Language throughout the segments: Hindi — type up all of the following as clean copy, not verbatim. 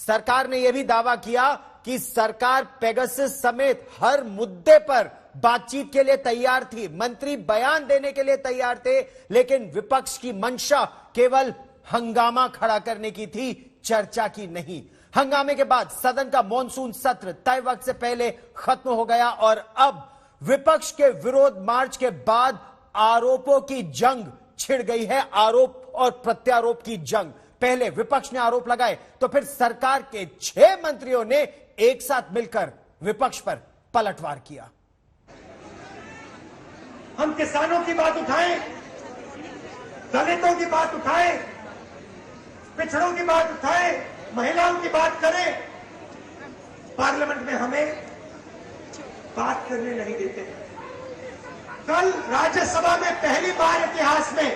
सरकार ने यह भी दावा किया कि सरकार पेगासस समेत हर मुद्दे पर बातचीत के लिए तैयार थी, मंत्री बयान देने के लिए तैयार थे, लेकिन विपक्ष की मंशा केवल हंगामा खड़ा करने की थी, चर्चा की नहीं। हंगामे के बाद सदन का मॉनसून सत्र तय वक्त से पहले खत्म हो गया और अब विपक्ष के विरोध मार्च के बाद आरोपों की जंग छिड़ गई है, आरोप और प्रत्यारोप की जंग। पहले विपक्ष ने आरोप लगाए तो फिर सरकार के 6 मंत्रियों ने एक साथ मिलकर विपक्ष पर पलटवार किया। हम किसानों की बात उठाएं, दलितों की बात उठाएं, पिछड़ों की बात उठाएं, महिलाओं की बात करें, पार्लियामेंट में हमें बात करने नहीं देते। कल राज्यसभा में पहली बार इतिहास में,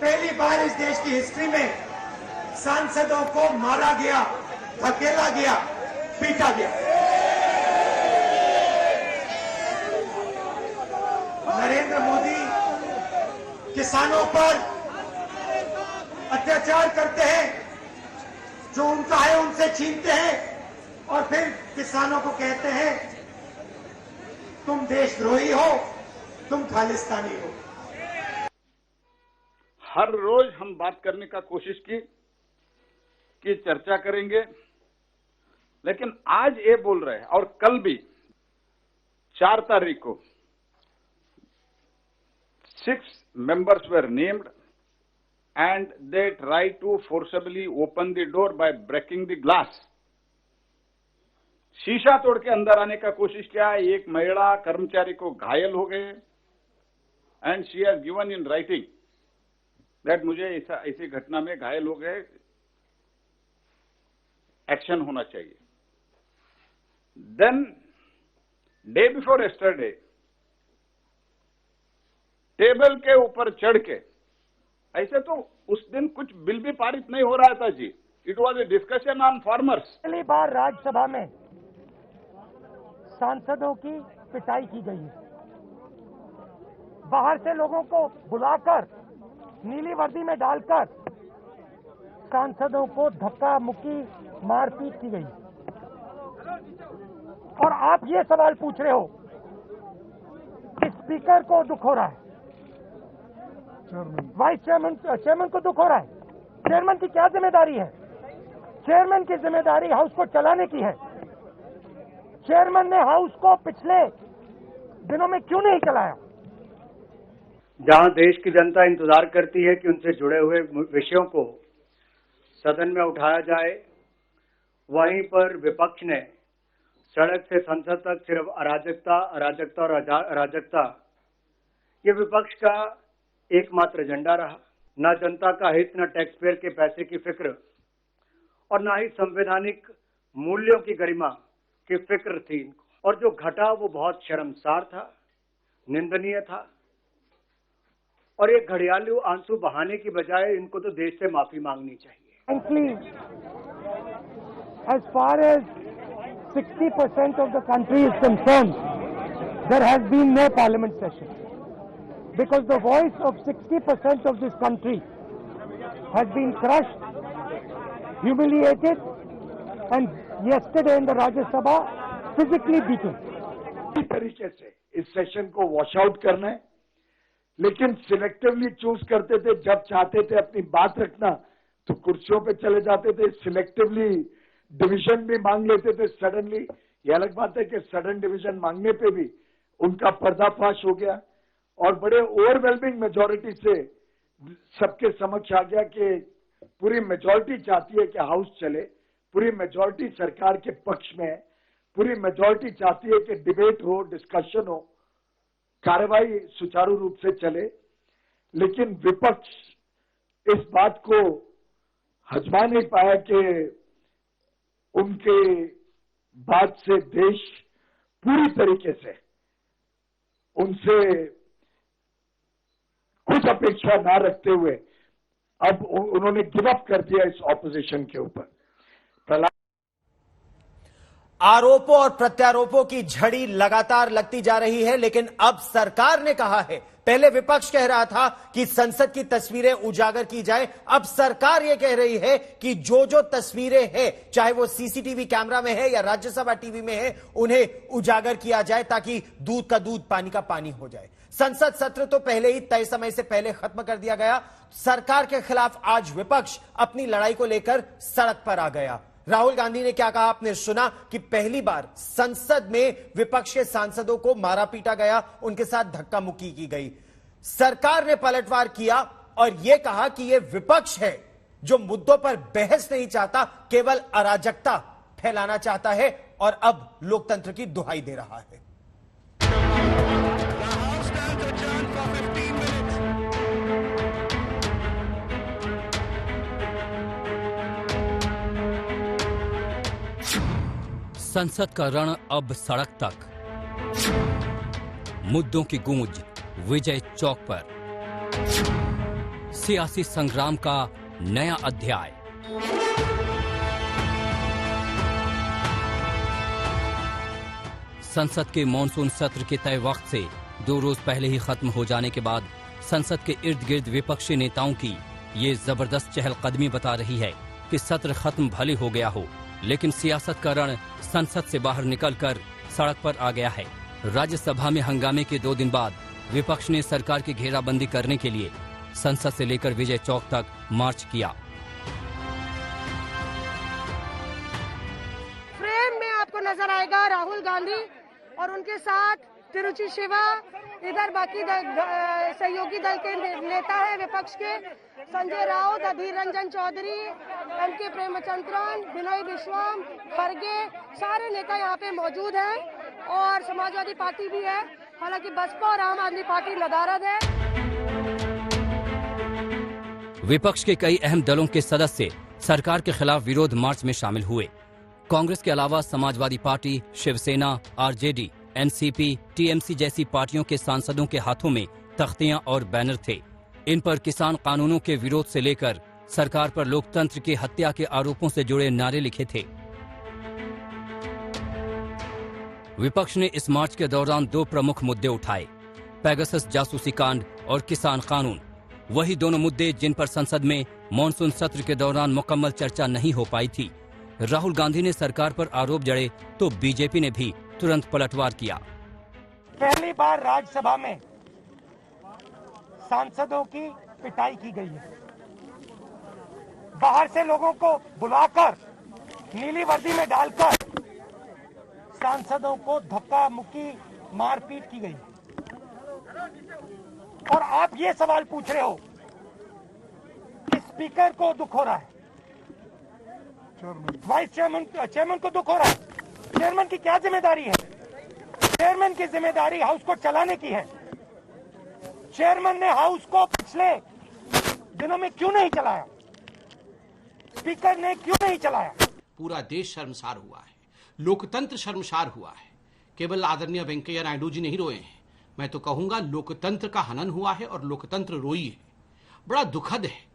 पहली बार इस देश की हिस्ट्री में सांसदों को मारा गया, धकेला गया, पीटा गया। नरेंद्र मोदी किसानों पर अत्याचार करते हैं, जो उनका है उनसे छीनते हैं और फिर किसानों को कहते हैं तुम देशद्रोही हो, तुम खालिस्तानी हो। हर रोज हम बात करने का कोशिश की कि चर्चा करेंगे, लेकिन आज ये बोल रहे हैं और कल भी 4 तारीख को 6 members were named and they tried to forcibly open the door by breaking the glass. शीशा तोड़ के अंदर आने का कोशिश किया। एक महिला कर्मचारी को घायल हो गए and she has given in writing that मुझे ऐसी घटना में घायल हो गए, एक्शन होना चाहिए। Then day before yesterday table के ऊपर चढ़ के, ऐसे तो उस दिन कुछ बिल भी पारित नहीं हो रहा था जी, it was a discussion on farmers. पहली बार राज्यसभा में सांसदों की पिटाई की गई है। बाहर से लोगों को बुलाकर नीली वर्दी में डालकर सांसदों को धक्का मुक्की मारपीट की गई। और आप ये सवाल पूछ रहे हो कि स्पीकर को दुख हो रहा है, वाइस चेयरमैन को दुख हो रहा है। चेयरमैन की क्या जिम्मेदारी है? चेयरमैन की जिम्मेदारी हाउस को चलाने की है। चेयरमैन ने हाउस को पिछले दिनों में क्यों नहीं चलाया? जहां देश की जनता इंतजार करती है कि उनसे जुड़े हुए विषयों को सदन में उठाया जाए, वहीं पर विपक्ष ने सड़क से संसद तक सिर्फ अराजकता, अराजकता और अराजकता, ये विपक्ष का एकमात्र एजेंडा रहा। न जनता का हित, न टैक्स पेयर के पैसे की फिक्र और न ही संवैधानिक मूल्यों की गरिमा की फिक्र थी इनको। और जो घटा वो बहुत शर्मसार था, निंदनीय था। और ये घड़ियालू आंसू बहाने की बजाय इनको तो देश से माफी मांगनी चाहिए। As far as 60% of the country is concerned, there has been no parliament session because the voice of 60% of this country has been crushed, humiliated, and yesterday in the Rajya Sabha physically beaten. इस तरीके से इस सेशन को वॉश आउट करना है, लेकिन सिलेक्टिवली चूज करते थे। जब चाहते थे अपनी बात रखना तो कुर्सियों पे चले जाते थे, सिलेक्टिवली डिवीजन भी मांग लेते थे सडनली। ये अलग बात है कि सडन डिवीजन मांगने पे भी उनका पर्दाफाश हो गया और बड़े ओवरवेलमिंग मेजोरिटी से सबके समक्ष आ गया कि पूरी मेजोरिटी चाहती है कि हाउस चले, पूरी मेजोरिटी सरकार के पक्ष में है, पूरी मेजोरिटी चाहती है कि डिबेट हो, डिस्कशन हो, कार्रवाई सुचारू रूप से चले। लेकिन विपक्ष इस बात को हजमा नहीं पाया कि उनके बात से देश पूरी तरीके से उनसे कुछ अपेक्षा ना रखते हुए अब उन्होंने गिव अप कर दिया इस ऑपोजिशन के ऊपर। आरोपों और प्रत्यारोपों की झड़ी लगातार लगती जा रही है, लेकिन अब सरकार ने कहा है, पहले विपक्ष कह रहा था कि संसद की तस्वीरें उजागर की जाए, अब सरकार यह कह रही है कि जो जो तस्वीरें हैं, चाहे वो सीसीटीवी कैमरा में है या राज्यसभा टीवी में है, उन्हें उजागर किया जाए ताकि दूध का दूध पानी का पानी हो जाए। संसद सत्र तो पहले ही तय समय से पहले खत्म कर दिया गया। सरकार के खिलाफ आज विपक्ष अपनी लड़ाई को लेकर सड़क पर आ गया। राहुल गांधी ने क्या कहा आपने सुना कि पहली बार संसद में विपक्ष के सांसदों को मारा पीटा गया, उनके साथ धक्का मुक्की की गई। सरकार ने पलटवार किया और यह कहा कि यह विपक्ष है जो मुद्दों पर बहस नहीं चाहता, केवल अराजकता फैलाना चाहता है और अब लोकतंत्र की दुहाई दे रहा है। संसद का रण अब सड़क तक, मुद्दों की गूंज विजय चौक पर, सियासी संग्राम का नया अध्याय। संसद के मॉनसून सत्र के तय वक्त से 2 रोज पहले ही खत्म हो जाने के बाद संसद के इर्द गिर्द विपक्षी नेताओं की ये जबरदस्त चहलकदमी बता रही है कि सत्र खत्म भले हो गया हो, लेकिन सियासत का रण संसद से बाहर निकलकर सड़क पर आ गया है। राज्यसभा में हंगामे के 2 दिन बाद विपक्ष ने सरकार की घेराबंदी करने के लिए संसद से लेकर विजय चौक तक मार्च किया। फ्रेम में आपको नजर आएगा राहुल गांधी और उनके साथ तिरुचि शिवा, इधर बाकी सहयोगी दल के नेता है विपक्ष के, संजय राउत, अधीर रंजन चौधरी, एम.के. प्रेमचंद्रन, विनय विश्वाम, खड़गे, सारे नेता यहाँ पे मौजूद हैं और समाजवादी पार्टी भी है। हालांकि बसपा और आम आदमी पार्टी नदारद है। विपक्ष के कई अहम दलों के सदस्य सरकार के खिलाफ विरोध मार्च में शामिल हुए। कांग्रेस के अलावा Samajwadi Party, Shiv Sena, RJD, NCP, TMC जैसी पार्टियों के सांसदों के हाथों में तख्तियां और बैनर थे। इन पर किसान कानूनों के विरोध से लेकर सरकार पर लोकतंत्र की हत्या के आरोपों से जुड़े नारे लिखे थे। विपक्ष ने इस मार्च के दौरान 2 प्रमुख मुद्दे उठाए, पेगासस जासूसी कांड और किसान कानून। वही दोनों मुद्दे जिन पर संसद में मॉनसून सत्र के दौरान मुकम्मल चर्चा नहीं हो पाई थी। राहुल गांधी ने सरकार पर आरोप जड़े तो बीजेपी ने भी तुरंत पलटवार किया। पहली बार राज्यसभा में सांसदों की पिटाई की गई है। बाहर से लोगों को बुलाकर नीली वर्दी में डालकर सांसदों को धक्का मुक्की मारपीट की गई। और आप ये सवाल पूछ रहे हो कि स्पीकर को दुख हो रहा है, वाइस चेयरमैन को दुख हो रहा है। चेयरमैन की क्या जिम्मेदारी है? चेयरमैन की जिम्मेदारी हाउस को चलाने की है। चेयरमैन ने हाउस को पिछले दिनों में क्यों नहीं चलाया? स्पीकर ने क्यों नहीं चलाया? पूरा देश शर्मसार हुआ है, लोकतंत्र शर्मसार हुआ है। केवल आदरणीय वेंकैया नायडू जी नहीं रोए हैं, मैं तो कहूंगा लोकतंत्र का हनन हुआ है और लोकतंत्र रोई है। बड़ा दुखद है।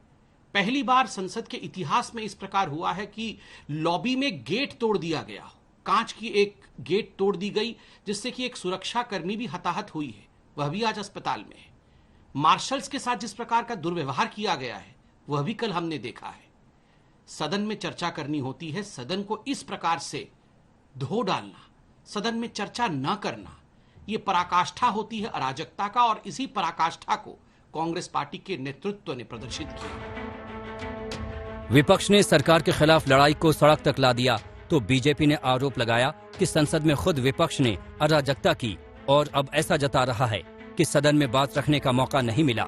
पहली बार संसद के इतिहास में इस प्रकार हुआ है कि लॉबी में गेट तोड़ दिया गया, कांच की एक गेट तोड़ दी गई, जिससे कि एक सुरक्षा कर्मी भी हताहत हुई है, वह भी आज अस्पताल में है। मार्शल्स के साथ जिस प्रकार का दुर्व्यवहार किया गया है वह भी कल हमने देखा है। सदन में चर्चा करनी होती है, सदन को इस प्रकार से धो डालना, सदन में चर्चा न करना, यह पराकाष्ठा होती है अराजकता का, और इसी पराकाष्ठा को कांग्रेस पार्टी के नेतृत्व ने प्रदर्शित किया। विपक्ष ने सरकार के खिलाफ लड़ाई को सड़क तक ला दिया तो बीजेपी ने आरोप लगाया कि संसद में खुद विपक्ष ने अराजकता की और अब ऐसा जता रहा है कि सदन में बात रखने का मौका नहीं मिला।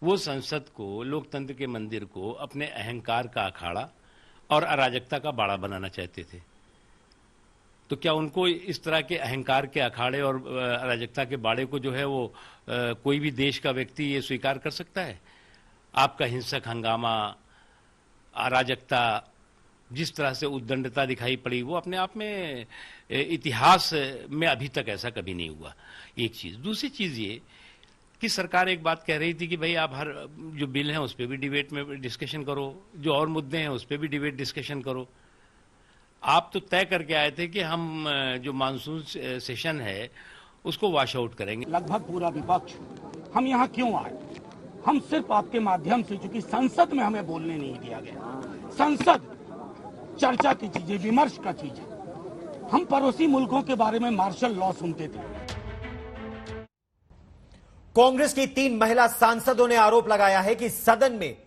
वो संसद को, लोकतंत्र के मंदिर को अपने अहंकार का अखाड़ा और अराजकता का बाड़ा बनाना चाहते थे। तो क्या उनको इस तरह के अहंकार के अखाड़े और अराजकता के बाड़े को जो है वो कोई भी देश का व्यक्ति ये स्वीकार कर सकता है? आपका हिंसक हंगामा, अराजकता, जिस तरह से उद्दंडता दिखाई पड़ी, वो अपने आप में इतिहास में अभी तक ऐसा कभी नहीं हुआ। एक चीज। दूसरी चीज ये कि सरकार एक बात कह रही थी कि भाई आप हर जो बिल हैं उस पर भी डिबेट में डिस्कशन करो, जो और मुद्दे हैं उस पर भी डिबेट डिस्कशन करो। आप तो तय करके आए थे कि हम जो मानसून सेशन है उसको वॉश आउट करेंगे। लगभग पूरा विपक्ष हम यहाँ क्यों आए? हम सिर्फ आपके माध्यम से, चूंकि संसद में हमें बोलने नहीं दिया गया, संसद चर्चा की चीज है, विमर्श का चीज है। हम पड़ोसी मुल्कों के बारे में मार्शल लॉ सुनते थे। कांग्रेस की 3 महिला सांसदों ने आरोप लगाया है कि सदन में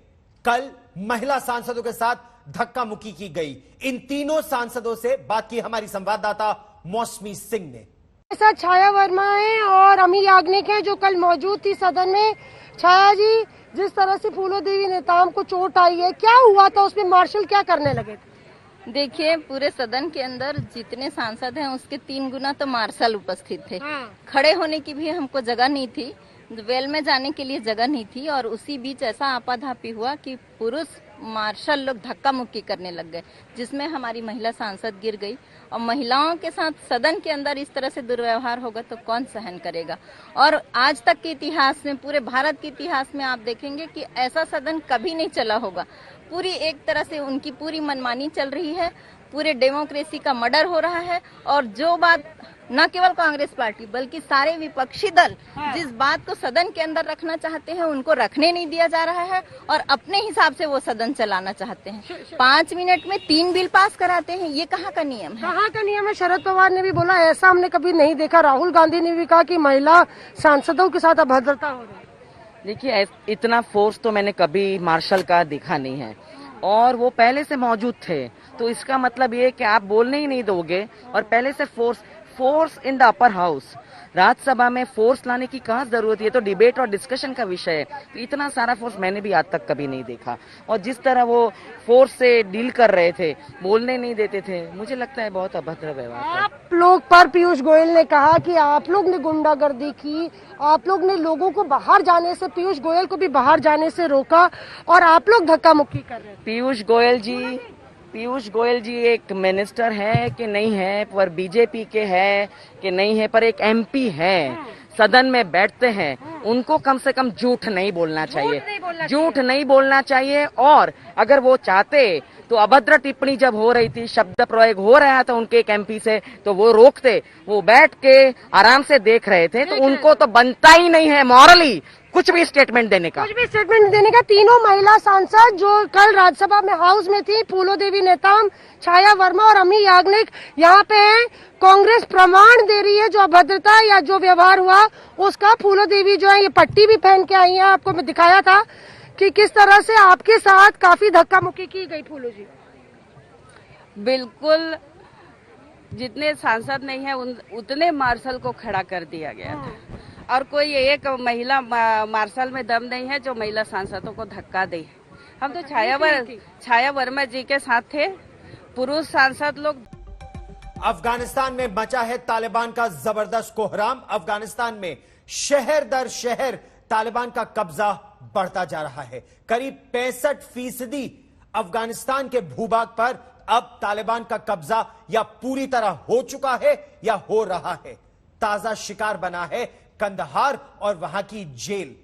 कल महिला सांसदों के साथ धक्का मुक्की की गई। इन तीनों सांसदों से बात की हमारी संवाददाता मौसमी सिंह ने। ऐसा छाया वर्मा है और अमी याग्निक है जो कल मौजूद थी सदन में। छाया जी, जिस तरह से फूलो देवी नेताओं को चोट आई है, क्या हुआ था उसमें? मार्शल क्या करने लगे थे? देखिए, पूरे सदन के अंदर जितने सांसद हैं उसके 3 गुना तो मार्शल उपस्थित थे। खड़े होने की भी हमको जगह नहीं थी, वेल में जाने के लिए जगह नहीं थी, और उसी बीच ऐसा आपाधापी हुआ कि पुरुष मार्शल लोग धक्का मुक्की करने लग गए, जिसमें हमारी महिला सांसद गिर गई। और महिलाओं के साथ सदन के अंदर इस तरह से दुर्व्यवहार होगा तो कौन सहन करेगा? और आज तक के इतिहास में, पूरे भारत के इतिहास में आप देखेंगे कि ऐसा सदन कभी नहीं चला होगा। पूरी एक तरह से उनकी पूरी मनमानी चल रही है, पूरे डेमोक्रेसी का मर्डर हो रहा है। और जो बात न केवल कांग्रेस पार्टी बल्कि सारे विपक्षी दल जिस बात को सदन के अंदर रखना चाहते हैं उनको रखने नहीं दिया जा रहा है, और अपने हिसाब से वो सदन चलाना चाहते हैं। 5 मिनट में 3 बिल पास कराते हैं, ये कहाँ का नियम है? कहाँ का नियम है? शरद पवार ने भी बोला ऐसा हमने कभी नहीं देखा। राहुल गांधी ने भी कहा कि महिला सांसदों के साथ अभद्रता हो रही है। देखिए, इतना फोर्स तो मैंने कभी मार्शल का देखा नहीं है, और वो पहले से मौजूद थे, तो इसका मतलब ये कि आप बोलने ही नहीं दोगे। और पहले से force in the upper house, Rajya Sabha में फोर्स लाने की कहाँ जरूरत है? ये तो डिबेट और डिस्कशन का विषय है। तो इतना सारा फोर्स मैंने भी आज तक कभी नहीं देखा, और जिस तरह वो फोर्स से डील कर रहे थे, बोलने नहीं देते थे, मुझे लगता है बहुत अभद्र व्यवहार। आप लोग पर पीयूष गोयल ने कहा कि आप लोग ने गुंडागर्दी की, आप लोग ने लोगों को बाहर जाने से, पीयूष गोयल को भी बाहर जाने से रोका, और आप लोग धक्का मुक्की कर रहे हैं। पीयूष गोयल जी एक मिनिस्टर है कि नहीं है, पर बीजेपी के है कि नहीं है, पर एक एमपी है, सदन में बैठते हैं, उनको कम से कम झूठ नहीं बोलना चाहिए। और अगर वो चाहते तो अभद्र टिप्पणी जब हो रही थी, शब्द प्रयोग हो रहा था उनके एक एमपी से, तो वो रोकते, वो बैठ के आराम से देख रहे थे। तो उनको तो बनता ही नहीं है मॉरली कुछ भी स्टेटमेंट देने का। तीनों महिला सांसद जो कल राज्यसभा में हाउस में थी, फूलो देवी नेताम, छाया वर्मा और अमी याग्निक यहाँ पे हैं। कांग्रेस प्रमाण दे रही है जो अभद्रता या जो व्यवहार हुआ उसका। फूलो देवी जो है ये पट्टी भी पहन के आई है, आपको मैं दिखाया था कि किस तरह से आपके साथ काफी धक्का मुक्की की गई। फूलो जी, बिल्कुल जितने सांसद नहीं है उतने मार्शल को खड़ा कर दिया गया था, और कोई एक महिला मार्शल में दम नहीं है जो महिला सांसदों को धक्का दे। हम तो छाया वर्मा जी के साथ थे, पुरुष सांसद लोग। अफगानिस्तान में मचा है तालिबान का जबरदस्त कोहराम। अफगानिस्तान में शहर दर शहर तालिबान का कब्जा बढ़ता जा रहा है। करीब 65% अफगानिस्तान के भूभाग पर अब तालिबान का कब्जा या पूरी तरह हो चुका है या हो रहा है। ताजा शिकार बना है कंदहार और वहां की जेल,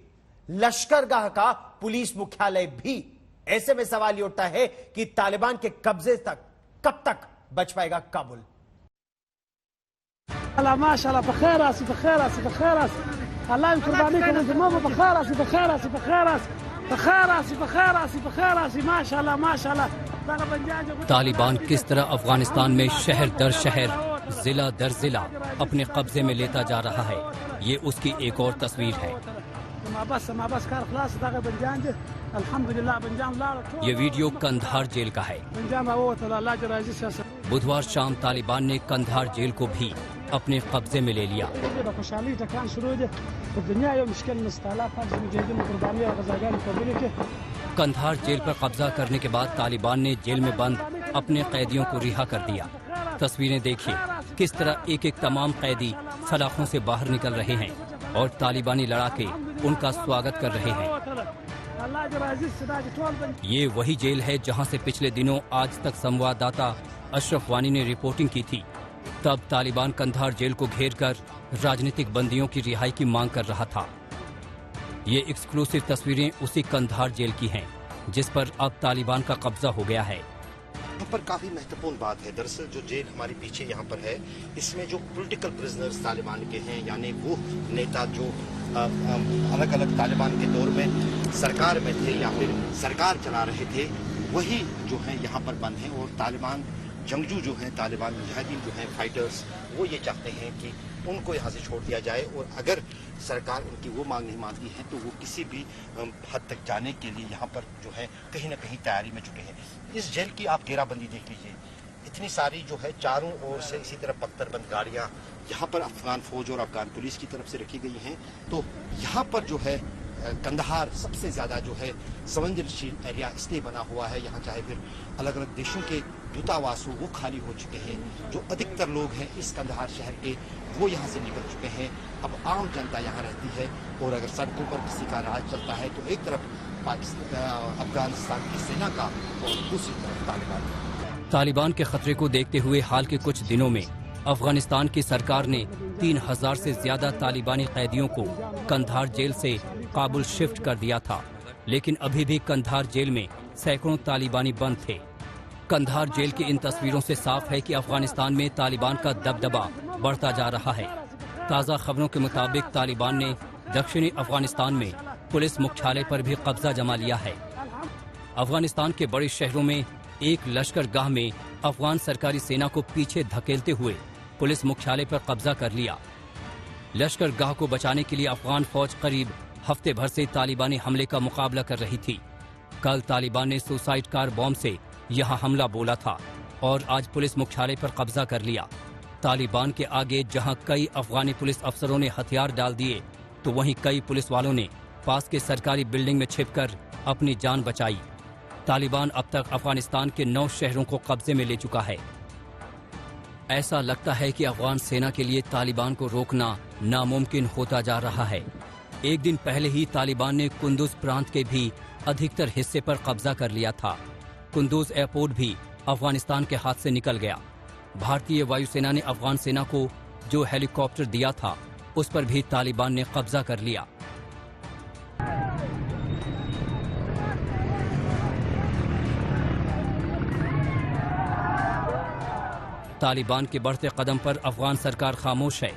लश्करगाह का पुलिस मुख्यालय भी। ऐसे में सवाल ये उठता है कि तालिबान के कब्जे तक कब तक बच पाएगा काबुल। माशाल्लाह, बखैर रासी, बखैर रासी, बखैर रासी, अल्लाह कुर्बानी को मुझे बखैर रासी, बखैर रासी, बखैर रासी, बखैर रासी, बखैर रासी, बखैर रासी, माशाल्लाह माशाल्लाह। तालिबान किस तरह अफगानिस्तान में शहर दर शहर, जिला दर जिला अपने कब्जे में लेता जा रहा है, ये उसकी एक और तस्वीर है। ये वीडियो कंधार जेल का है। बुधवार शाम तालिबान ने कंधार जेल को भी अपने कब्जे में ले लिया। कंधार जेल पर कब्जा करने के बाद तालिबान ने जेल में बंद अपने कैदियों को रिहा कर दिया। तस्वीरें देखिए किस तरह एक एक तमाम कैदी सलाखों से बाहर निकल रहे हैं और तालिबानी लड़ाके उनका स्वागत कर रहे हैं। ये वही जेल है जहां से पिछले दिनों आज तक संवाददाता अशरफ वानी ने रिपोर्टिंग की थी। तब तालिबान कंधार जेल को घेर कर राजनीतिक बंदियों की रिहाई की मांग कर रहा था। ये एक्सक्लूसिव तस्वीरें उसी कंधार जेल की हैं जिस पर अब तालिबान का कब्जा हो गया है। यहाँ पर काफी महत्वपूर्ण बात है। दरअसल जो जेल हमारे पीछे यहाँ पर है, इसमें जो पॉलिटिकल प्रिजनर्स तालिबान के हैं, यानी वो नेता जो अलग अलग तालिबान के दौर में सरकार में थे या फिर सरकार चला रहे थे, वही जो है यहाँ पर बंद हैं। और तालिबान जंगजू जो हैं, तालिबान मुजाहिदीन जो हैं, फाइटर्स, वो ये चाहते हैं कि उनको यहाँ से छोड़ दिया जाए और अगर सरकार उनकी वो मांग नहीं मानती है तो वो किसी भी हद तक जाने के लिए यहाँ पर जो है कहीं ना कहीं तैयारी में जुटे हैं। इस जेल की आप घेराबंदी देख लीजिए, इतनी सारी जो है चारों ओर से इसी तरह पत्थरबंद गाड़ियाँ यहाँ पर अफगान फौज और अफगान पुलिस की तरफ से रखी गई हैं। तो यहाँ पर जो है कंदहार सबसे ज्यादा जो है संवेदनशील एरिया इसलिए बना हुआ है। यहाँ चाहे फिर अलग अलग देशों के दूतावास हो, वो खाली हो चुके हैं। जो अधिकतर लोग हैं इस कंदहार शहर के, वो यहाँ से निकल चुके हैं। अब आम जनता यहाँ रहती है और अगर सड़कों पर किसी का राज चलता है तो एक तरफ अफगानिस्तान की सेना का और दूसरी तरफ तालिबान। तालिबान के खतरे को देखते हुए हाल के कुछ दिनों में अफगानिस्तान की सरकार ने 3000 से ज्यादा तालिबानी कैदियों को कंधार जेल से काबुल शिफ्ट कर दिया था, लेकिन अभी भी कंधार जेल में सैकड़ों तालिबानी बंद थे। कंधार जेल की इन तस्वीरों से साफ है कि अफगानिस्तान में तालिबान का दबदबा बढ़ता जा रहा है। ताज़ा खबरों के मुताबिक तालिबान ने दक्षिणी अफगानिस्तान में पुलिस मुख्यालय पर भी कब्जा जमा लिया है। अफगानिस्तान के बड़े शहरों में एक लश्करगाह में अफगान सरकारी सेना को पीछे धकेलते हुए पुलिस मुख्यालय पर कब्जा कर लिया। लश्करगाह को बचाने के लिए अफगान फौज करीब हफ्ते भर से तालिबानी हमले का मुकाबला कर रही थी। कल तालिबान ने सुसाइड कार बॉम्ब से यहां हमला बोला था और आज पुलिस मुख्यालय पर कब्जा कर लिया। तालिबान के आगे जहां कई अफगानी पुलिस अफसरों ने हथियार डाल दिए, तो वहीं कई पुलिस वालों ने पास के सरकारी बिल्डिंग में छिपकर अपनी जान बचाई। तालिबान अब तक अफगानिस्तान के 9 शहरों को कब्जे में ले चुका है। ऐसा लगता है कि अफगान सेना के लिए तालिबान को रोकना नामुमकिन होता जा रहा है। एक दिन पहले ही तालिबान ने कुंदुज प्रांत के भी अधिकतर हिस्से पर कब्जा कर लिया था। कुंदुज एयरपोर्ट भी अफगानिस्तान के हाथ से निकल गया। भारतीय वायुसेना ने अफगान सेना को जो हेलीकॉप्टर दिया था, उस पर भी तालिबान ने कब्जा कर लिया। तालिबान के बढ़ते कदम पर अफगान सरकार खामोश है।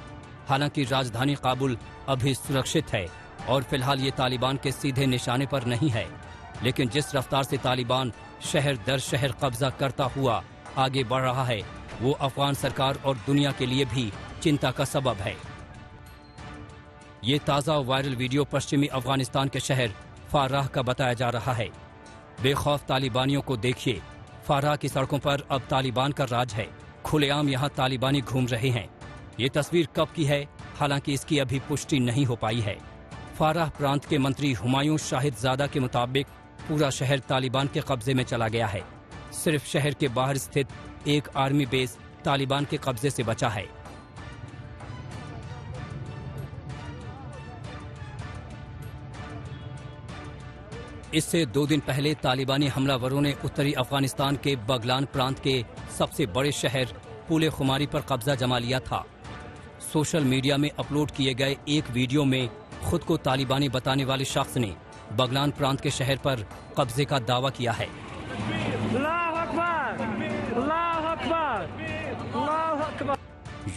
हालांकि राजधानी काबुल अभी सुरक्षित है और फिलहाल ये तालिबान के सीधे निशाने पर नहीं है, लेकिन जिस रफ्तार से तालिबान शहर दर शहर कब्जा करता हुआ आगे बढ़ रहा है, वो अफगान सरकार और दुनिया के लिए भी चिंता का सबब है। ये ताज़ा वायरल वीडियो पश्चिमी अफगानिस्तान के शहर फाराह का बताया जा रहा है। बेखौफ तालिबानियों को देखिए। फाराह की सड़कों पर अब तालिबान का राज है। खुलेआम यहाँ तालिबानी घूम रहे हैं। ये तस्वीर कब की है, हालांकि इसकी अभी पुष्टि नहीं हो पाई है। फाराह प्रांत के मंत्री हुमायूं शाहिदजादा के मुताबिक पूरा शहर तालिबान के कब्जे में चला गया है। सिर्फ शहर के बाहर स्थित एक आर्मी बेस तालिबान के कब्जे से बचा है। इससे 2 दिन पहले तालिबानी हमलावरों ने उत्तरी अफगानिस्तान के बगलान प्रांत के सबसे बड़े शहर पुले खुमारी पर कब्जा जमा लिया था। सोशल मीडिया में अपलोड किए गए एक वीडियो में खुद को तालिबानी बताने वाले शख्स ने बगलान प्रांत के शहर पर कब्जे का दावा किया है।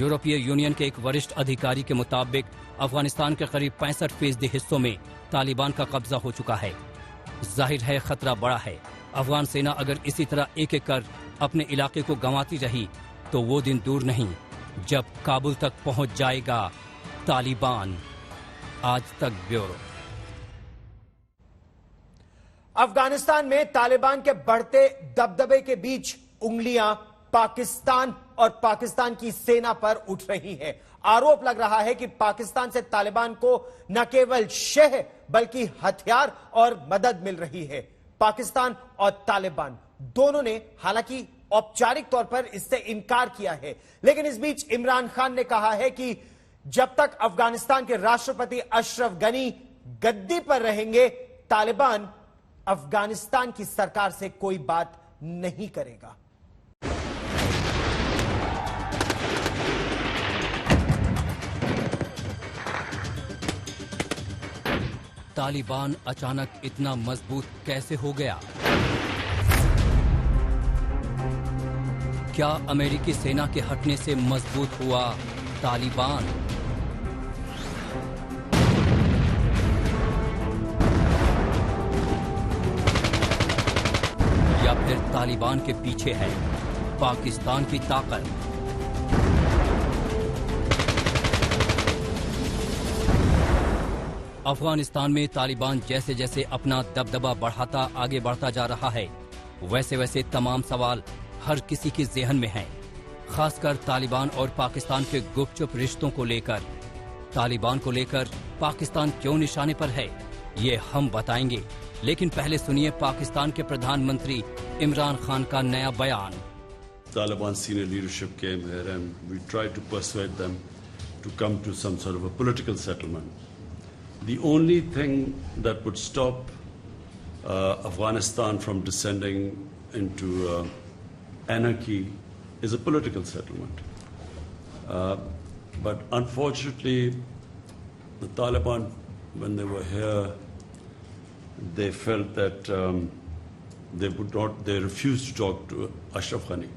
यूरोपीय यूनियन के एक वरिष्ठ अधिकारी के मुताबिक अफगानिस्तान के करीब 65% हिस्सों में तालिबान का कब्जा हो चुका है। जाहिर है खतरा बड़ा है। अफगान सेना अगर इसी तरह एक एक कर अपने इलाके को गंवाती रही तो वो दिन दूर नहीं जब काबुल तक पहुंच जाएगा तालिबान। आज तक ब्यूरो। अफगानिस्तान में तालिबान के बढ़ते दबदबे के बीच उंगलियां पाकिस्तान और पाकिस्तान की सेना पर उठ रही हैं। आरोप लग रहा है कि पाकिस्तान से तालिबान को न केवल शह बल्कि हथियार और मदद मिल रही है। पाकिस्तान और तालिबान दोनों ने हालांकि औपचारिक तौर पर इससे इनकार किया है, लेकिन इस बीच इमरान खान ने कहा है कि जब तक अफगानिस्तान के राष्ट्रपति अशरफ गनी गद्दी पर रहेंगे, तालिबान अफगानिस्तान की सरकार से कोई बात नहीं करेगा। तालिबान अचानक इतना मजबूत कैसे हो गया? क्या अमेरिकी सेना के हटने से मजबूत हुआ तालिबान? या फिर तालिबान के पीछे है पाकिस्तान की ताकत? अफगानिस्तान में तालिबान जैसे जैसे अपना दबदबा बढ़ाता आगे बढ़ता जा रहा है, वैसे वैसे तमाम सवाल हर किसी के ज़हन में हैं, खासकर तालिबान और पाकिस्तान के गुपचुप रिश्तों को लेकर। तालिबान को लेकर पाकिस्तान क्यों निशाने पर है, ये हम बताएंगे, लेकिन पहले सुनिए पाकिस्तान के प्रधानमंत्री इमरान खान का नया बयान। Taliban senior leadership came here and we tried to persuade them to come to some sort of a political settlement. The only thing that would stop Afghanistan from descending into anarchy is a political settlement. But unfortunately, the Taliban, when they were here, they felt that they refused to talk to Ashraf Ghani.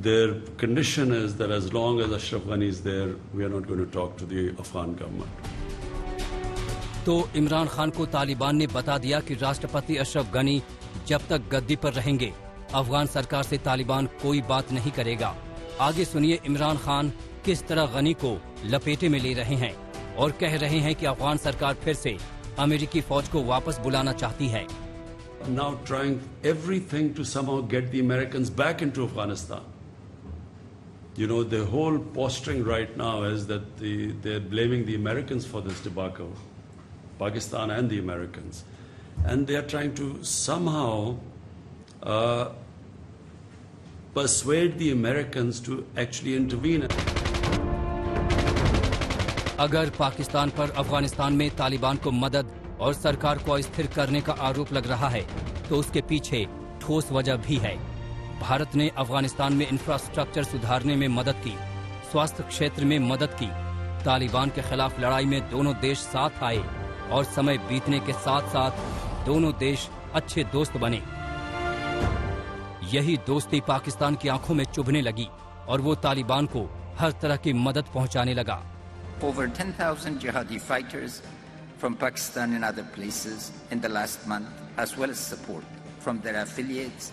Their condition is that as long as Ashraf Ghani is there, we are not going to talk to the Afghan government. तो इमरान खान को तालिबान ने बता दिया कि राष्ट्रपति अशरफ गनी जब तक गद्दी पर रहेंगे, अफगान सरकार से तालिबान कोई बात नहीं करेगा। आगे सुनिए इमरान खान किस तरह गनी को लपेटे में ले रहे हैं और कह रहे हैं कि अफगान सरकार फिर से अमेरिकी फौज को वापस बुलाना चाहती है। Now trying everything to somehow get the Americans back into Afghanistan. You know, the whole posturing right now is that they're blaming the Americans for this debacle, Pakistan and the Americans. And they are trying to somehow persuade the Americans to actually intervene. अगर पाकिस्तान पर अफगानिस्तान में तालिबान को मदद और सरकार को अस्थिर करने का आरोप लग रहा है, तो उसके पीछे ठोस वजह भी है। भारत ने अफगानिस्तान में इंफ्रास्ट्रक्चर सुधारने में मदद की, स्वास्थ्य क्षेत्र में मदद की। तालिबान के खिलाफ लड़ाई में दोनों देश साथ आए और समय बीतने के साथ साथ दोनों देश अच्छे दोस्त बने। यही दोस्ती पाकिस्तान की आंखों में चुभने लगी और वो तालिबान को हर तरह की मदद पहुंचाने लगा। Over 10,000 jihadi fighters from Pakistan and other places in the last month, as well as support from their affiliates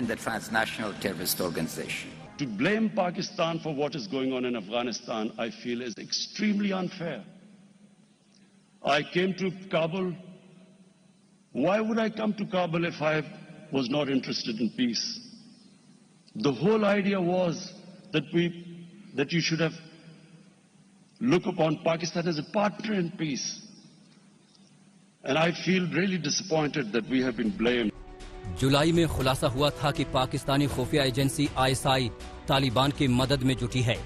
in the transnational terrorist organization. To blame Pakistan for what is going on in Afghanistan, I feel is extremely unfair. I came to Kabul. Why would I come to Kabul if I was not interested in peace? The whole idea was that you should have look upon Pakistan as a partner in peace. And I feel really disappointed that we have been blamed. जुलाई में खुलासा हुआ था कि पाकिस्तानी खुफिया एजेंसी आईएसआई तालिबान की मदद में जुटी है।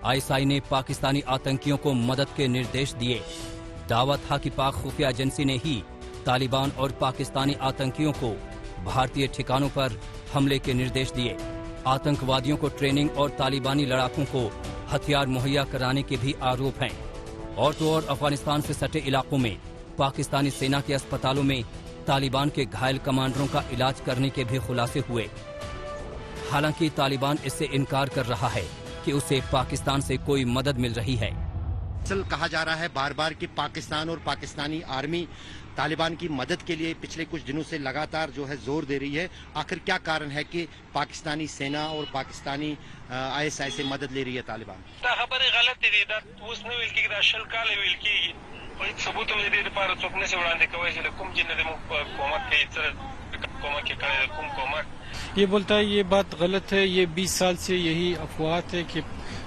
आईएसआई ने पाकिस्तानी आतंकियों को मदद के निर्देश दिए। दावा था कि पाक खुफिया एजेंसी ने ही तालिबान और पाकिस्तानी आतंकियों को भारतीय ठिकानों पर हमले के निर्देश दिए। आतंकवादियों को ट्रेनिंग और तालिबानी लड़ाकों को हथियार मुहैया कराने के भी आरोप हैं। और तो और अफगानिस्तान से सटे इलाकों में पाकिस्तानी सेना के अस्पतालों में तालिबान के घायल कमांडरों का इलाज करने के भी खुलासे हुए। हालांकि तालिबान इससे इनकार कर रहा है कि उसे पाकिस्तान से कोई मदद मिल रही है। कहा जा रहा है बार बार कि पाकिस्तान और पाकिस्तानी आर्मी तालिबान की मदद के लिए पिछले कुछ दिनों से लगातार जो है जोर दे रही है। आखिर क्या कारण है कि पाकिस्तानी सेना और पाकिस्तानी आईएसआई से मदद ले रही है तालिबान? ये बोलता है ये बात गलत है। ये 20 साल से यही अफवाह है कि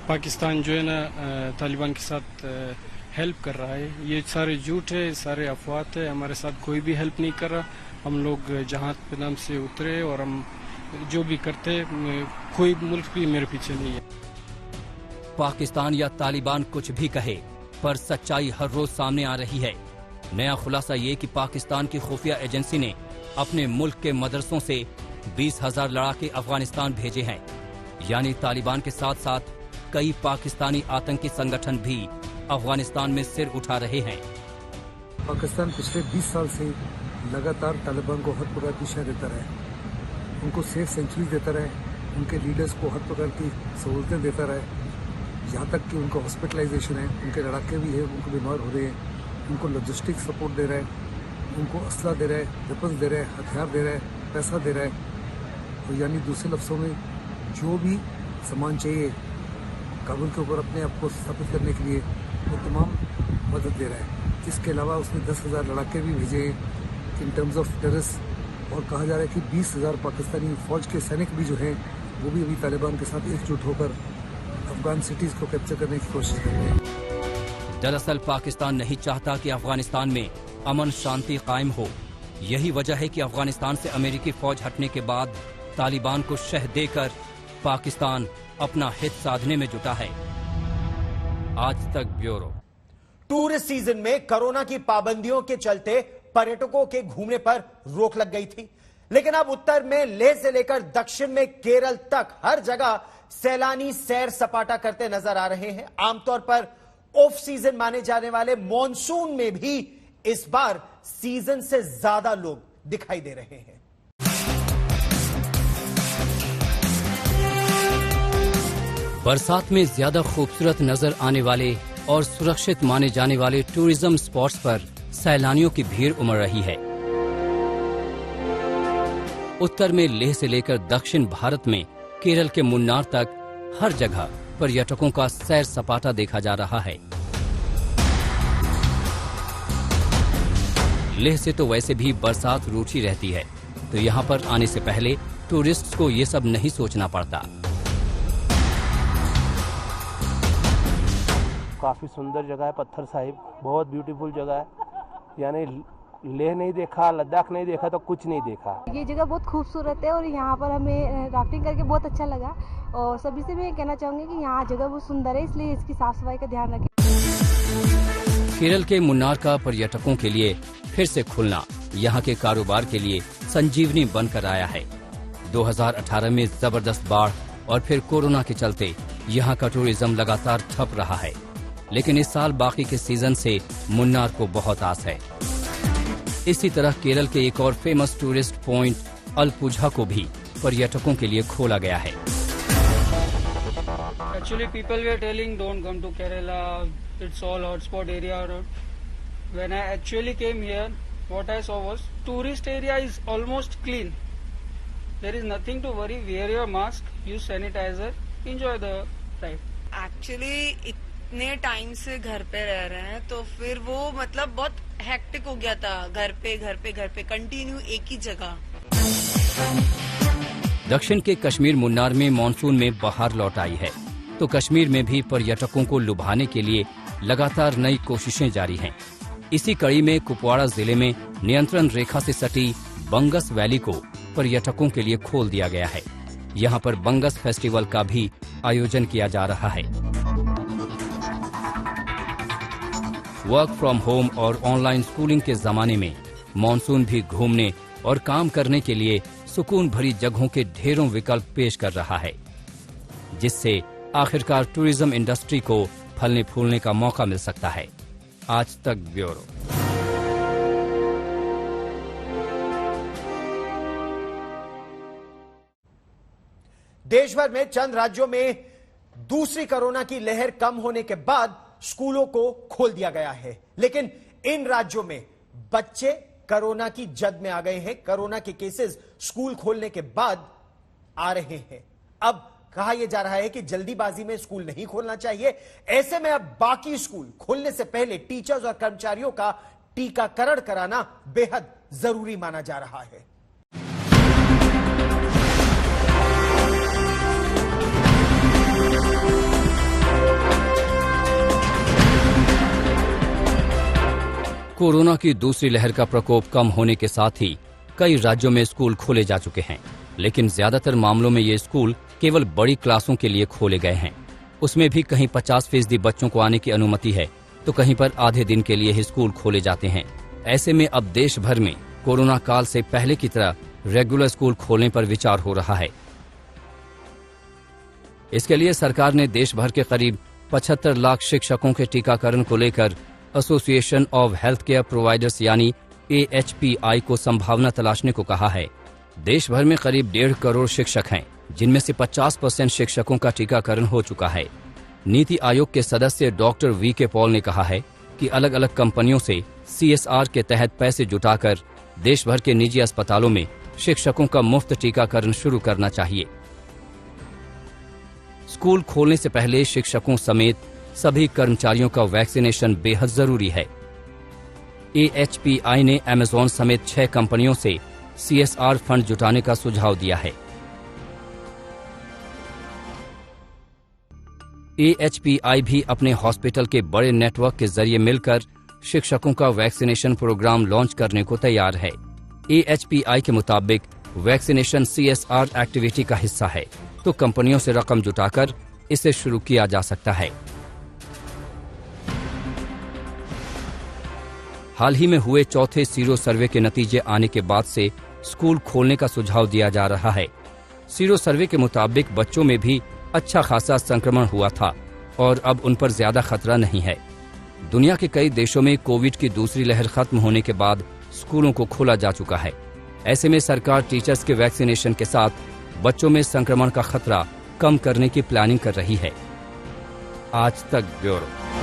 पाकिस्तान जो है ना तालिबान के साथ हेल्प कर रहा है। ये सारे झूठ है, सारे अफवाह है। हमारे साथ कोई भी हेल्प नहीं कर रहा। हम लोग जहाज पे नाम से उतरे और हम जो भी करते कोई मुल्क भी मेरे पीछे नहीं है। पाकिस्तान या तालिबान कुछ भी कहे, पर सच्चाई हर रोज सामने आ रही है। नया खुलासा ये कि पाकिस्तान की खुफिया एजेंसी ने अपने मुल्क के मदरसों से 20,000 लड़ाके अफगानिस्तान भेजे हैं। यानी तालिबान के साथ साथ कई पाकिस्तानी आतंकी संगठन भी अफगानिस्तान में सिर उठा रहे हैं। पाकिस्तान पिछले 20 साल से लगातार तालिबान को हर प्रकार की दिशा देता रहा है, उनको सेफ सेंचुरी देता रहा है, उनके लीडर्स को हर प्रकार की सहूलतें देता रहे, यहाँ तक कि उनका हॉस्पिटलाइजेशन है, उनके लड़ाके भी हैं, उनको बीमार हो रहे हैं, उनको लॉजिस्टिक सपोर्ट दे रहा है, उनको असला दे रहा है, वेपन्स दे रहा है, हथियार दे रहा है, पैसा दे रहा है। तो यानी दूसरे लफ्ज़ों में जो भी सामान चाहिए काबुल के ऊपर अपने आप को स्थापित करने के लिए वो तमाम मदद दे रहा है। इसके अलावा उसने 10,000 लड़ाके भी भेजे हैं इन टर्म्स ऑफ टेररिस्ट, और कहा जा रहा है कि 20,000 पाकिस्तानी फौज के सैनिक भी जो हैं वो भी अभी तालिबान के साथ एकजुट होकर अफगान सिटीज़ को कैप्चर करने की कोशिश कर रहे हैं। दरअसल पाकिस्तान नहीं चाहता कि अफगानिस्तान में अमन शांति कायम हो। यही वजह है कि अफगानिस्तान से अमेरिकी फौज हटने के बाद तालिबान को शह देकर पाकिस्तान अपना हित साधने में जुटा है। आज तक ब्यूरो। टूरिस्ट सीजन में कोरोना की पाबंदियों के चलते पर्यटकों के घूमने पर रोक लग गई थी, लेकिन अब उत्तर में लेह से लेकर दक्षिण में केरल तक हर जगह सैलानी सैर सपाटा करते नजर आ रहे हैं। आमतौर पर ऑफ सीजन माने जाने वाले मॉनसून में भी इस बार सीजन से ज्यादा लोग दिखाई दे रहे हैं। बरसात में ज्यादा खूबसूरत नजर आने वाले और सुरक्षित माने जाने वाले टूरिज्म स्पॉट्स पर सैलानियों की भीड़ उमड़ रही है। उत्तर में लेह से लेकर दक्षिण भारत में केरल के मुन्नार तक हर जगह पर्यटकों का सैर सपाटा देखा जा रहा है। लेह से तो वैसे भी बरसात रूठी रहती है, तो यहाँ पर आने से पहले टूरिस्ट्स को ये सब नहीं सोचना पड़ता। काफ़ी सुंदर जगह है, पत्थर साहिब बहुत ब्यूटीफुल जगह है। यानी लेह नहीं देखा, लद्दाख नहीं देखा तो कुछ नहीं देखा। ये जगह बहुत खूबसूरत है और यहाँ पर हमें राफ्टिंग करके बहुत अच्छा लगा, और सभी से मैं कहना चाहूँगी कि यहाँ जगह बहुत सुंदर है, इसलिए इसकी साफ सफाई का ध्यान रखें। केरल के मुन्नार का पर्यटकों के लिए फिर से खुलना यहाँ के कारोबार के लिए संजीवनी बनकर आया है। 2018 में जबरदस्त बाढ़ और फिर कोरोना के चलते यहाँ का टूरिज्म लगातार ठप रहा है, लेकिन इस साल बाकी के सीजन से मुन्नार को बहुत आस है। इसी तरह केरल के एक और फेमस टूरिस्ट पॉइंट अलपुझा को भी पर्यटकों के लिए खोला गया है। Actually, people were telling don't come to Kerala, it's all hotspot area. When I actually came here, what I saw was tourist area is almost clean. There is nothing to worry. Wear your mask, use sanitizer, enjoy the ride. Actually, इतने टाइम से घर पे रह रहे हैं तो फिर वो मतलब बहुत हेक्टिक हो गया था। घर पे कंटिन्यू एक ही जगह। दक्षिण के कश्मीर मुन्नार में मानसून में बहार लौट आई है, तो कश्मीर में भी पर्यटकों को लुभाने के लिए लगातार नई कोशिशें जारी हैं। इसी कड़ी में कुपवाड़ा जिले में नियंत्रण रेखा से सटी बंगस वैली को पर्यटकों के लिए खोल दिया गया है। यहाँ पर बंगस फेस्टिवल का भी आयोजन किया जा रहा है। वर्क फ्रॉम होम और ऑनलाइन स्कूलिंग के जमाने में मानसून भी घूमने और काम करने के लिए सुकून भरी जगहों के ढेरों विकल्प पेश कर रहा है, जिससे आखिरकार टूरिज्म इंडस्ट्री को फलने फूलने का मौका मिल सकता है। आज तक ब्यूरो। देश भर में चंद राज्यों में दूसरी कोरोना की लहर कम होने के बाद स्कूलों को खोल दिया गया है, लेकिन इन राज्यों में बच्चे कोरोना की जद में आ गए हैं। कोरोना के केसेस स्कूल खोलने के बाद आ रहे हैं। अब कहा यह जा रहा है कि जल्दीबाजी में स्कूल नहीं खोलना चाहिए। ऐसे में अब बाकी स्कूल खोलने से पहले टीचर्स और कर्मचारियों का टीकाकरण कराना बेहद जरूरी माना जा रहा है। कोरोना की दूसरी लहर का प्रकोप कम होने के साथ ही कई राज्यों में स्कूल खोले जा चुके हैं, लेकिन ज्यादातर मामलों में ये स्कूल केवल बड़ी क्लासों के लिए खोले गए हैं। उसमें भी कहीं 50% बच्चों को आने की अनुमति है, तो कहीं पर आधे दिन के लिए ही स्कूल खोले जाते हैं। ऐसे में अब देश भर में कोरोना काल से पहले की तरह रेगुलर स्कूल खोलने पर विचार हो रहा है। इसके लिए सरकार ने देश भर के करीब 75 लाख शिक्षकों के टीकाकरण को लेकर association of health care providers यानी AHPI को संभावना तलाशने को कहा है। देश भर में करीब 1.5 करोड़ शिक्षक हैं, जिनमें से 50% शिक्षकों का टीकाकरण हो चुका है। नीति आयोग के सदस्य डॉक्टर वी.के. पॉल ने कहा है कि अलग अलग कंपनियों से CSR के तहत पैसे जुटाकर देश भर के निजी अस्पतालों में शिक्षकों का मुफ्त टीकाकरण शुरू करना चाहिए। स्कूल खोलने से पहले शिक्षकों समेत सभी कर्मचारियों का वैक्सीनेशन बेहद जरूरी है। AHPI ने अमेज़न समेत 6 कंपनियों से CSR फंड जुटाने का सुझाव दिया है। AHPI भी अपने हॉस्पिटल के बड़े नेटवर्क के जरिए मिलकर शिक्षकों का वैक्सीनेशन प्रोग्राम लॉन्च करने को तैयार है। AHPI के मुताबिक वैक्सीनेशन CSR एक्टिविटी का हिस्सा है, तो कंपनियों से रकम जुटाकर इसे शुरू किया जा सकता है। हाल ही में हुए चौथे सीरो सर्वे के नतीजे आने के बाद से स्कूल खोलने का सुझाव दिया जा रहा है। सीरो सर्वे के मुताबिक बच्चों में भी अच्छा खासा संक्रमण हुआ था और अब उन पर ज्यादा खतरा नहीं है। दुनिया के कई देशों में कोविड की दूसरी लहर खत्म होने के बाद स्कूलों को खोला जा चुका है। ऐसे में सरकार टीचर्स के वैक्सीनेशन के साथ बच्चों में संक्रमण का खतरा कम करने की प्लानिंग कर रही है। आज तक ब्यूरो।